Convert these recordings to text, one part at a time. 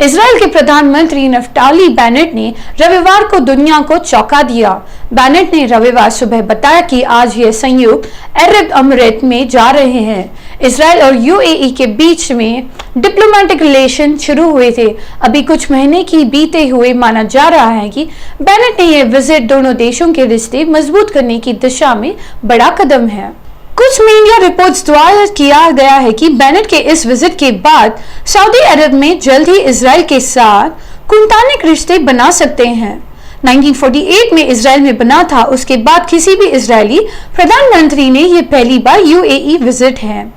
Israel के प्रधानमंत्री Naftali Bennett ने रविवार को दुनिया को चौंका दिया। बेनेट ने रविवार सुबह बताया कि आज ये संयुक्त अरब अमीरात में जा रहे हैं। इजराइल और यूएई के बीच में डिप्लोमेटिक रिलेशन शुरू हुए थे। अभी कुछ महीने की बीते हुए माना जा रहा है कि बेनेट ने यह विजिट दोनों देशों के रिश्ते मजबूत करने की दिशा में बड़ा कदम है। कुछ मीडिया रिपोर्ट्स द्वारा किया गया है कि बेनेट के इस विजिट के बाद सऊदी अरब में जल्द ही इजराइल के साथ कूटनीतिक रिश्ते बना सकते हैं। 1948 में इजराइल में बना था। उसके बाद किसी भी इजरायली प्रधानमंत्री ने यह पहली बार यूएई विजिट है।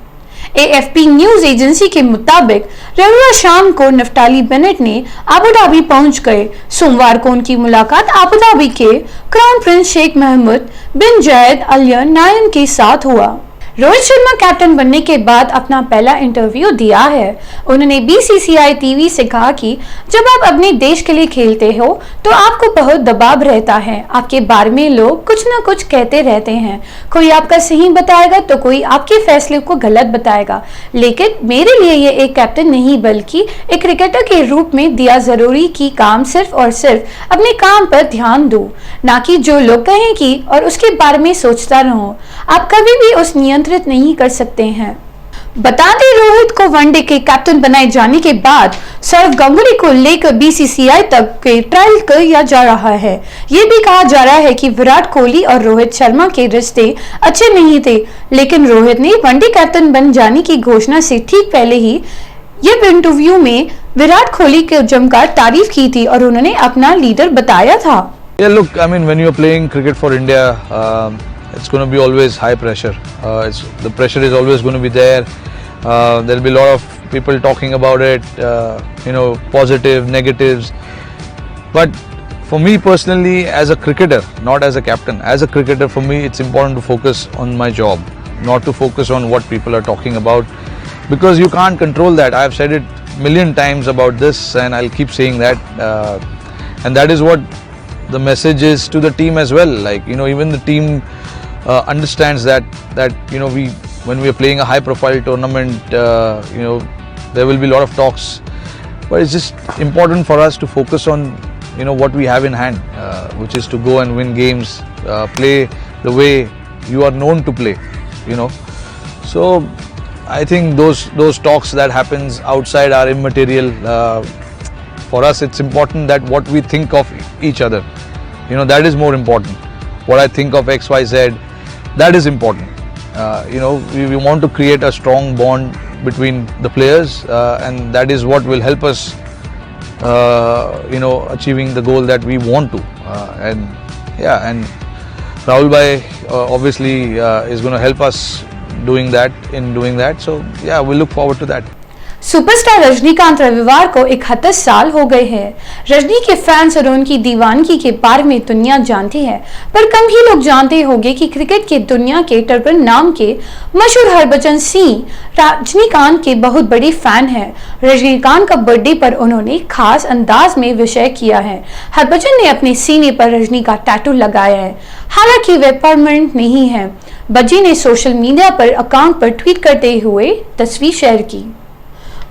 एएफपी न्यूज एजेंसी के मुताबिक रविवार शाम को नफ्ताली बेनेट ने अबू धाबी पहुंच गए। सोमवार को उनकी मुलाकात अबू धाबी के क्राउन प्रिंस शेख महमूद बिन जायद अल नाहयान के साथ हुआ। रोहित शर्मा कैप्टन बनने के बाद अपना पहला इंटरव्यू दिया है। उन्होंने बीसीसीआई टीवी से कहा कि जब आप अपने देश के लिए खेलते हो तो आपको बहुत दबाव रहता है। आपके बारे में लोग कुछ ना कुछ कहते रहते हैं। कोई आपका सही बताएगा तो कोई आपके फैसले को गलत बताएगा। लेकिन मेरे लिए ये एक कैप्टन नहीं बल्कि एक क्रिकेटर के रूप में दिया जरूरी कि काम सिर्फ और सिर्फ अपने काम पर ध्यान दो, ना कि जो लोग कहें कि और उसके बारे में सोचता रहो। आप कभी भी उस नियंत्रित नहीं कर सकते हैं। बता दें, रोहित को वनडे के कैप्टन बनाए जाने के बाद सौरव गांगुली को लेकर बीसीसीआई तक के ट्रायल किया जा रहा है। ये भी कहा जा रहा है कि विराट कोहली और रोहित शर्मा के रिश्ते अच्छे नहीं थे, लेकिन रोहित ने वनडे कैप्टन बन जाने की घोषणा से ठीक पहले ही ये इंटरव्यू में विराट कोहली की जमकर तारीफ की थी और उन्होंने अपना लीडर बताया था। Yeah, look, I mean, when you're playing cricket for India, it's going to be always high pressure. The pressure is always going to be there. There'll be a lot of people talking about it, positive, negatives. But for me personally, as a cricketer, not as a captain, as a cricketer, for me, it's important to focus on my job, not to focus on what people are talking about, because you can't control that. I've said it a million times about this, and I'll keep saying that. And that is what the message is to the team as well. Like, even the team understands that when we are playing a high profile tournament, there will be a lot of talks, but it's just important for us to focus on what we have in hand, which is to go and win games, play the way you are known to play. So I think those talks that happens outside are immaterial. For us, it's important that what we think of each other, that is more important. What I think of X, Y, Z, that is important. We want to create a strong bond between the players, and that is what will help us, achieving the goal that we want to. And Rahul Bhai obviously is going to help us doing that. So yeah, we look forward to that. Superstar Rajinikanth रविवार को 71 साल हो गए हैं। रजनी के fans और उनकी दीवानगी के बारे में दुनिया जानती है, पर कम ही लोग जानते होंगे कि क्रिकेट के दुनिया के टर्पन नाम के मशहूर हरभजन सिंह रजनीकांत के बहुत बड़ी फैन हैं। रजनीकांत का बर्थडे पर उन्होंने खास अंदाज में विशेष किया है। हरभजन ने अपने सीने पर रजनी का टैटू लगाया है, हालांकि वह परमानेंट नहीं है। बज्जी ने सोशल मीडिया पर अकाउंट पर ट्वीट करते हुए तस्वीर शेयर की।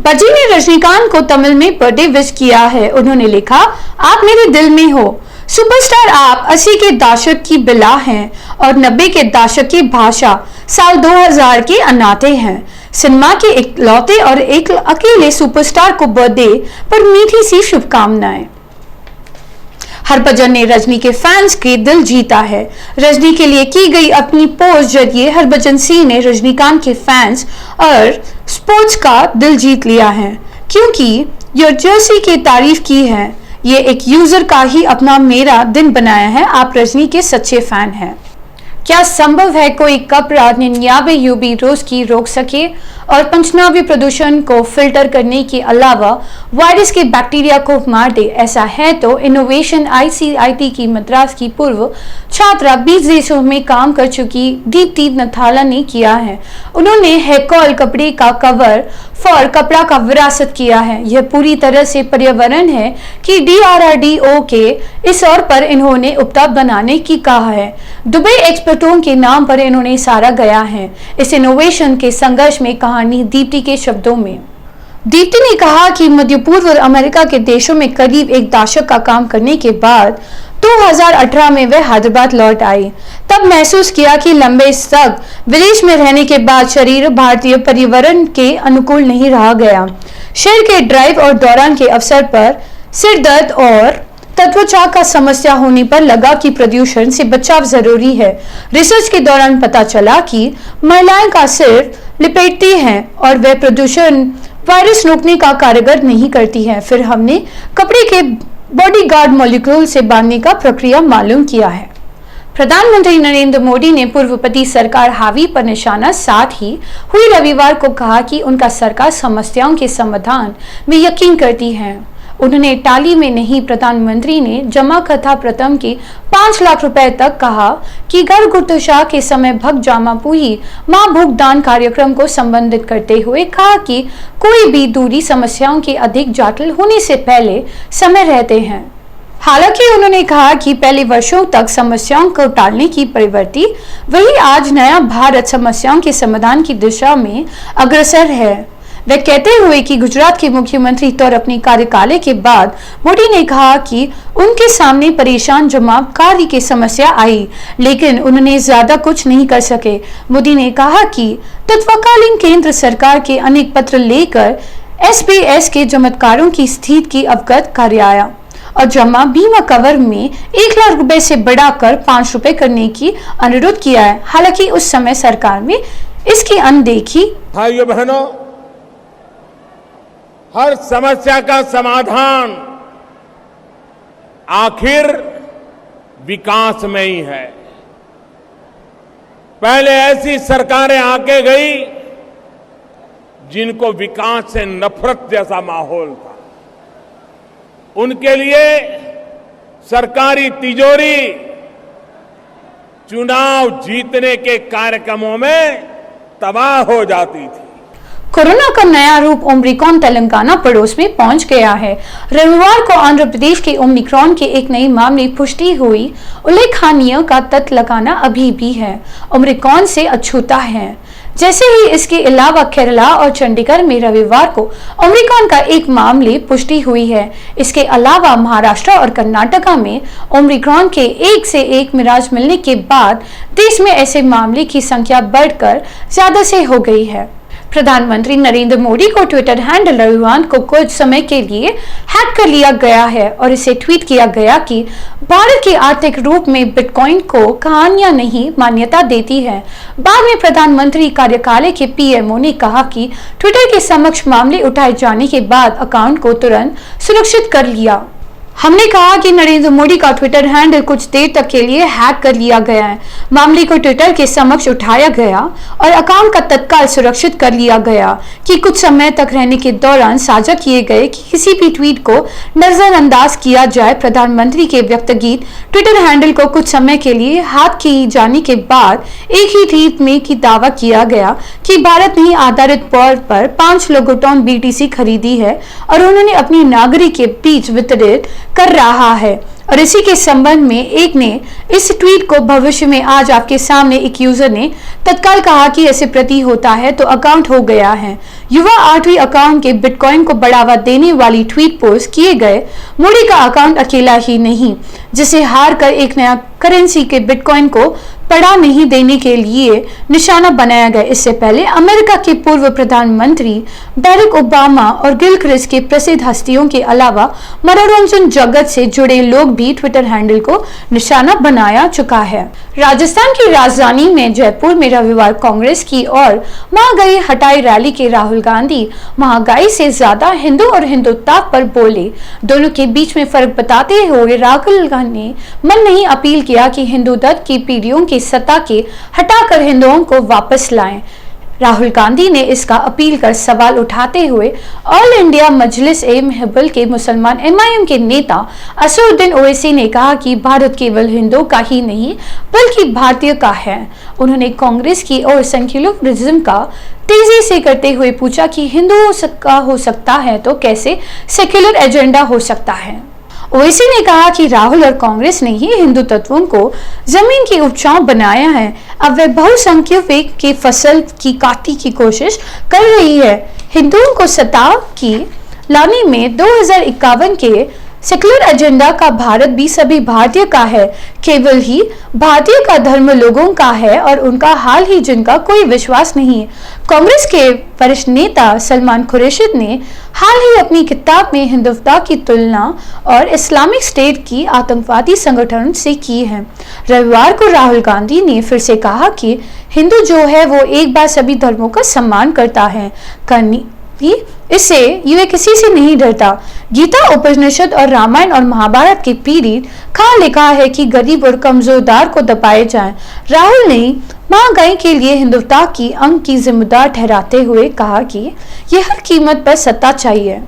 बज्जी ने रजनीकांत को तमिल में बर्थडे विश किया है। उन्होंने लिखा, आप मेरे दिल में हो सुपरस्टार। आप 80 के दशक की बिला हैं और 90 के दशक की भाषा, साल 2000 के अनाते हैं। सिनेमा के इकलौते और एक अकेले सुपरस्टार को बर्थडे पर मीठी सी शुभकामनाएं। हरभजन ने रजनी के फैंस के दिल जीता है। रजनी के लिए की गई अपनी पोस्ट जरिए हरभजन सिंह ने रजनीकांत के फैंस और स्पोर्ट्स का दिल जीत लिया है, क्योंकि योर जर्सी की तारीफ की है। ये एक यूजर का ही अपना मेरा दिन बनाया है। आप रजनी के सच्चे फैन हैं। क्या संभव है कोई कप 99 यूवी रोज की रोक सके और 95 प्रदूषण को फिल्टर करने के अलावा वायरस के बैक्टीरिया को मार दे? ऐसा है तो इनोवेशन आईसीआईटी की मद्रास की पूर्व छात्रा 20 देशों में काम कर चुकी दीप्ति नथाला ने किया है। उन्होंने हेकॉल कपड़े का कवर फॉर कपड़ा का विरासत किया है। यह पूरी तरह से पर्यावरण है कि DRDO के इस ओर पर इन्होंने उत्पाद बनाने की कहा है। दुबई एक्सपर्टों के नाम पर इन्होंने सारा गया है। इस इनोवेशन के संघर्ष में कहानी दीप्ति के शब्दों में। दीप्ति ने कहा कि मध्य पूर्व और अमेरिका के देशों में करीब एक दशक का काम करने के बाद 2018 में वे हैदराबाद लौट आई। तब महसूस किया कि लंबे तक विदेश में रहने के बाद शरीर भारतीय पर्यावरण के अनुकूल नहीं रहा गया। शहर के ड्राइव और दौरान के अवसर पर सिर दर्द और त्वचा का समस्या होने पर लगा कि प्रदूषण से बचाव जरूरी है। रिसर्च के दौरान पता चला कि महिलाएं का सिर लिपेटती हैं और वे प्रदूषण वायरस रोकने का कारगर नहीं करती हैं। फिर हमने कपड़े के बॉडीगार्ड मॉलिक्यूल से बांधने का प्रक्रिया मालूम किया है। प्रधानमंत्री नरेंद्र मोदी ने पूर्वपति सरकार हावी पर निशाना साध ही हुई रविवार को कहा कि उनका सरकार समस्याओं के समाधान में यकीन करती है। उन्होंने इटाली में नहीं, प्रधानमंत्री ने जमा कथा प्रथम के 5 लाख रुपए तक कहा कि घर गुर्दशा के समय भक्त जामा पुही मां भुगतान कार्यक्रम को संबोधित करते हुए कहा कि कोई भी दूरी समस्याओं के अधिक जटिल होने से पहले समय रहते हैं। हालांकि उन्होंने कहा कि पहले वर्षों तक समस्याओं को टालने की प्रवृत्ति वही आज नया भारत समस्याओं के समाधान की दिशा में अग्रसर है। वे कहते हुए कि गुजरात के मुख्यमंत्री तौर अपने कार्यकाल के बाद मोदी ने कहा कि उनके सामने परेशान जमावकारी की समस्या आई, लेकिन उन्होंने ज्यादा कुछ नहीं कर सके। मोदी ने कहा कि तत्कालीन केंद्र सरकार के अनेक पत्र लेकर SBS के जमातकारों की स्थिति की अवगत कराया और जमा बीमा कवर में 1 लाख रुपए से बढ़ाकर 5 रुपए करने की अनुरोध किया है। हालांकि उस समय सरकार में इसकी अनदेखी। भाइयों बहनों, हर समस्या का समाधान आखिर विकास में ही है। पहले ऐसी सरकारें आके गई जिनको विकास से नफरत जैसा माहौल था। उनके लिए सरकारी तिजोरी चुनाव जीतने के कार्यक्रमों में तबाह हो जाती थी। कोरोना का नया रूप ओमिक्रॉन तेलंगाना पड़ोस में पहुंच गया है। रविवार को आंध्र प्रदेश के ओमिक्रॉन के एक नई मामले पुष्टि हुई। उल्लेखनीय का तथ्य लगाना अभी भी है, ओमिक्रॉन से अछूता है। जैसे ही इसके अलावा केरला और चंडीगढ़ में रविवार को ओमिक्रॉन का एक मामले पुष्टि हुई है। इसके अलावा महाराष्ट्र और कर्नाटका में ओमिक्रॉन के एक से एक मिराज मिलने के बाद देश में ऐसे मामले की संख्या बढ़कर ज्यादा से हो गई है। प्रधानमंत्री नरेंद्र मोदी को ट्विटर हैंडल रविवार को कुछ समय के लिए हैक कर लिया गया है और इसे ट्वीट किया गया कि भारत के आर्थिक रूप में बिटकॉइन को कहानियां नहीं मान्यता देती है। बाद में प्रधानमंत्री कार्यालय के PMO ने कहा कि ट्विटर के समक्ष मामले उठाए जाने के बाद अकाउंट को तुरंत सुरक्षित कर लिया। हमने कहा कि नरेंद्र मोदी का ट्विटर हैंडल कुछ देर तक के लिए हैक कर लिया गया है। मामले को ट्विटर के समक्ष उठाया गया और अकाउंट का तत्काल सुरक्षित कर लिया गया कि कुछ समय तक रहने के दौरान साझा किए गए कि किसी भी ट्वीट को नजरअंदाज किया जाए। प्रधानमंत्री के व्यक्तिगत ट्विटर हैंडल को कुछ समय के लिए हैक किए जाने के बाद एक ही ट्वीट में की दावा किया गया कि भारत ने आधारित तौर पर 5 लोगोटॉन BTC खरीदी है और उन्होंने अपनी नागरिक के बीच वितरित कर रहा है। और इसी के संबंध में एक ने इस ट्वीट को भविष्य में आज आपके सामने एक यूजर ने तत्काल कहा कि ऐसे प्रतीत होता है तो अकाउंट हो गया है। युवा 8वीं अकाउंट के बिटकॉइन को बढ़ावा देने वाली ट्वीट पोस्ट किए गए। मोदी का अकाउंट अकेला ही नहीं, जिसे हार कर एक नया करेंसी के बिटकॉइन को पड़ा नहीं देने के लिए निशाना बनाया गया। इससे पहले अमेरिका के पूर्व प्रधानमंत्री बैरक ओबामा और गिल क्रिस्ट के प्रसिद्ध हस्तियों के अलावा मनोरंजन जगत से जुड़े लोग भी ट्विटर हैंडल को निशाना बनाया चुका है। राजस्थान की राजधानी में जयपुर में रविवार कांग्रेस की ओर महंगाई हटाई रैली के राहुल गांधी महंगाई से ज्यादा हिंदू और हिंदुत्व पर बोले। दोनों के बीच में फर्क बताते हुए राहुल गांधी ने मन नहीं अपील किया कि हिंदू दत्त की पीढ़ियों की सत्ता के हटाकर हिंदुओं को वापस लाएं। राहुल गांधी ने इसका अपील कर सवाल उठाते हुए ऑल इंडिया मजलिस ए महबल के मुसलमान MIM के नेता असदुद्दीन ओवैसी ने कहा कि भारत केवल हिंदुओं का ही नहीं बल्कि भारतीय का है। उन्होंने कांग्रेस की ओर सेक्युलरिज्म का तेजी से करते हुए पूछा कि हिंदुओं का हो सकता है तो कैसे सेक्युलर एजेंडा हो सकता है। ओवैसी ने कहा कि राहुल और कांग्रेस ने ही हिंदू तत्वों को जमीन की उपजाऊ बनाया है। अब वे बहुसंख्यक की फसल की काटी की कोशिश कर रही है। हिंदुओं को सत्ता की लाने में 2051 के सेक्युलर एजेंडा का भारत भी सभी भारतीय का है। केवल ही भारतीय का धर्म लोगों का है और उनका हाल ही जिनका कोई विश्वास नहीं। कांग्रेस के वरिष्ठ नेता सलमान कुरैशी ने हाल ही अपनी किताब में हिंदुत्व की तुलना और इस्लामिक स्टेट की आतंकवादी संगठन से की है। रविवार को राहुल गांधी ने फिर से कहा कि हिंदू जो है वो एक बार सभी धर्मों का सम्मान करता है, इससे ये किसी से नहीं डरता। गीता, उपनिषद और रामायण और महाभारत के पीड़ित कहाँ लिखा है कि गरीब और कमजोरदार को दबाए जाएं। राहुल ने महंगाई के लिए हिंदुत्व की अंग की जिम्मेदार ठहराते हुए कहा कि यह हर कीमत पर सत्ता चाहिए।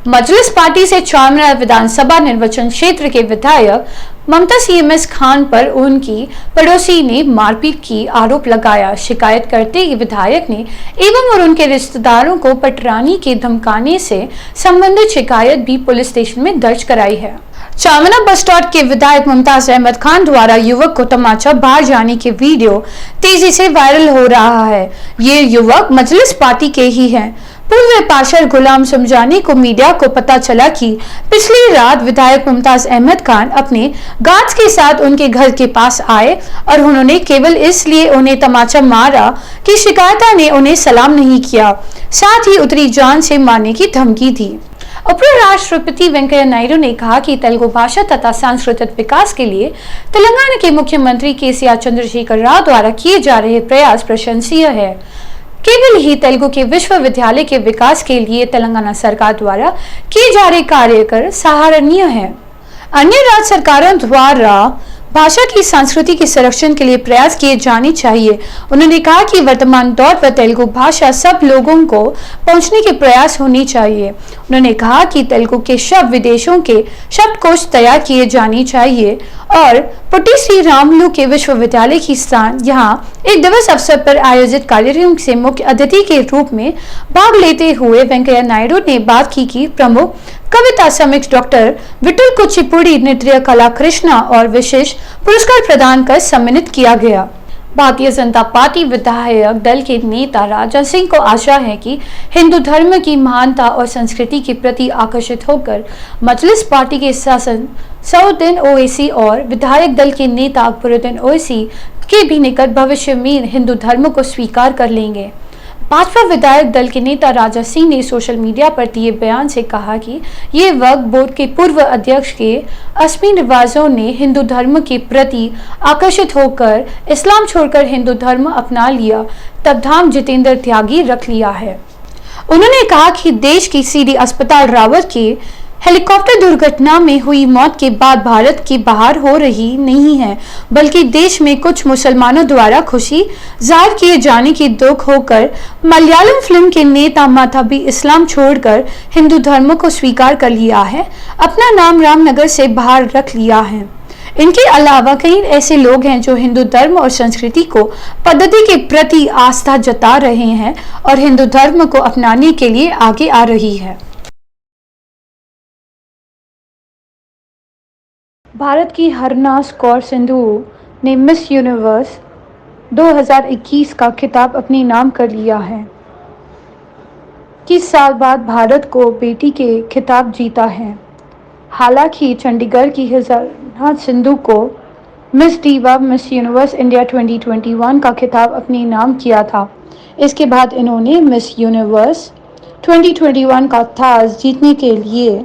मजलिस पार्टी से चामरा विधानसभा निर्वाचन क्षेत्र के विधायक ममता CMS खान पर उनकी पड़ोसी ने मारपीट की आरोप लगाया। शिकायत करते ही विधायक ने एवं और उनके रिश्तेदारों को पटरानी के धमकाने से संबंधित शिकायत भी पुलिस स्टेशन में दर्ज कराई है। चामरा बस स्टॉप के विधायक मुमताज अहमद खान द्वारा युवक को तमाचा बाहर जाने के वीडियो तेजी से वायरल हो रहा है। ये युवक मजलिस पार्टी के ही हैं। पूर्व पार्षद गुलाम समझानी को मीडिया को पता चला कि पिछली रात विधायक मुमताज अहमद खान अपने गार्ड्स के साथ उनके घर के पास आए और उन्होंने केवल इसलिए उन्हें तमाचा मारा कि शिकायता ने उन्हें सलाम नहीं किया, साथ ही उतरी जान से मारने की धमकी दी। उपराष्ट्रपति वेंकैया नायडू ने कहा कि तेलुगु भाषा तथा सांस्कृतिक विकास के लिए तेलंगाना के मुख्यमंत्री KCR चंद्रशेखर राव द्वारा किए जा रहे प्रयास प्रशंसनीय है। केवल ही तेलुगु के विश्वविद्यालय के विकास के लिए तेलंगाना सरकार द्वारा किए जा रहे कार्य कर सराहनीय है। अन्य राज्य सरकारों द्वारा भाषा की संस्कृति के संरक्षण के लिए प्रयास किए जाने चाहिए। उन्होंने कहा कि वर्तमान दौर पर तेलुगु भाषा सब लोगों को पहुंचने के प्रयास होनी चाहिए। उन्होंने कहा कि तेलुगु के शब्द विदेशों के शब्दकोश तैयार किए जाने चाहिए और पुट्टी श्री रामुलु के विश्वविद्यालय की स्थान यहाँ एक दिवस अवसर पर आयोजित कार्यक्रम से मुख्य अतिथि के रूप में भाग लेते हुए वेंकैया नायडू ने बात की कि प्रमुख कविता समीक्षा डॉक्टर विठल कुचिपुड़ी नृत्य कला कृष्णा और विशेष पुरस्कार प्रदान कर सम्मानित किया गया। भारतीय जनता पार्टी विधायक दल के नेता राजा सिंह को आशा है कि हिंदू धर्म की महानता और संस्कृति के प्रति आकर्षित होकर मजलिस पार्टी के शासन सऊद्दीन ओवैसी और विधायक दल के नेता अकबरुद्दीन ओवैसी के भी निकट भविष्य में हिंदू धर्म को स्वीकार कर लेंगे। भाजपा विधायक दल के नेता राजा सिंह ने सोशल मीडिया पर दिए बयान से कहा कि ये वक्त बोर्ड के पूर्व अध्यक्ष के अस्मी रिवाजों ने हिंदू धर्म के प्रति आकर्षित होकर इस्लाम छोड़कर हिंदू धर्म अपना लिया, तब धाम जितेंद्र त्यागी रख लिया है। उन्होंने कहा कि देश की CD अस्पताल रावत के हेलीकॉप्टर दुर्घटना में हुई मौत के बाद भारत की बाहर हो रही नहीं है, बल्कि देश में कुछ मुसलमानों द्वारा खुशी जाहिर किए जाने की दुख होकर मलयालम फिल्म के नेता माथा भी इस्लाम छोड़कर हिंदू धर्म को स्वीकार कर लिया है, अपना नाम रामनगर से बाहर रख लिया है। इनके अलावा कई ऐसे लोग हैं जो हिंदू धर्म और संस्कृति को पद्धति के प्रति आस्था जता रहे हैं और हिंदू धर्म को अपनाने के लिए आगे आ रही है। भारत की हरनाज कौर सिंधु ने मिस यूनिवर्स 2021 का खिताब अपने नाम कर लिया है। 21 साल बाद भारत को बेटी के खिताब जीता है। हालांकि चंडीगढ़ की हरनाज सिंधु को मिस दीवा मिस यूनिवर्स इंडिया 2021 का खिताब अपने नाम किया था। इसके बाद इन्होंने मिस यूनिवर्स 2021 का ताज जीतने के लिए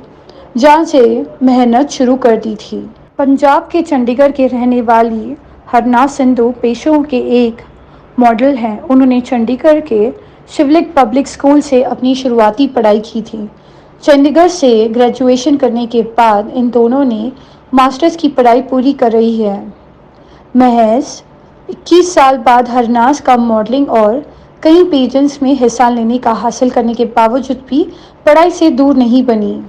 जान से मेहनत शुरू कर दी थी। पंजाब के चंडीगढ़ के रहने वाली हरनाज सिंधु पेशों के एक मॉडल हैं। उन्होंने चंडीगढ़ के शिवलिक पब्लिक स्कूल से अपनी शुरुआती पढ़ाई की थी। चंडीगढ़ से ग्रेजुएशन करने के बाद इन दोनों ने मास्टर्स की पढ़ाई पूरी कर रही है। महज 21 साल बाद हरनाज का मॉडलिंग और कई पेजेंट्स में हिस्सा लेने का हासिल करने के बावजूद भी पढ़ाई से दूर नहीं बनी।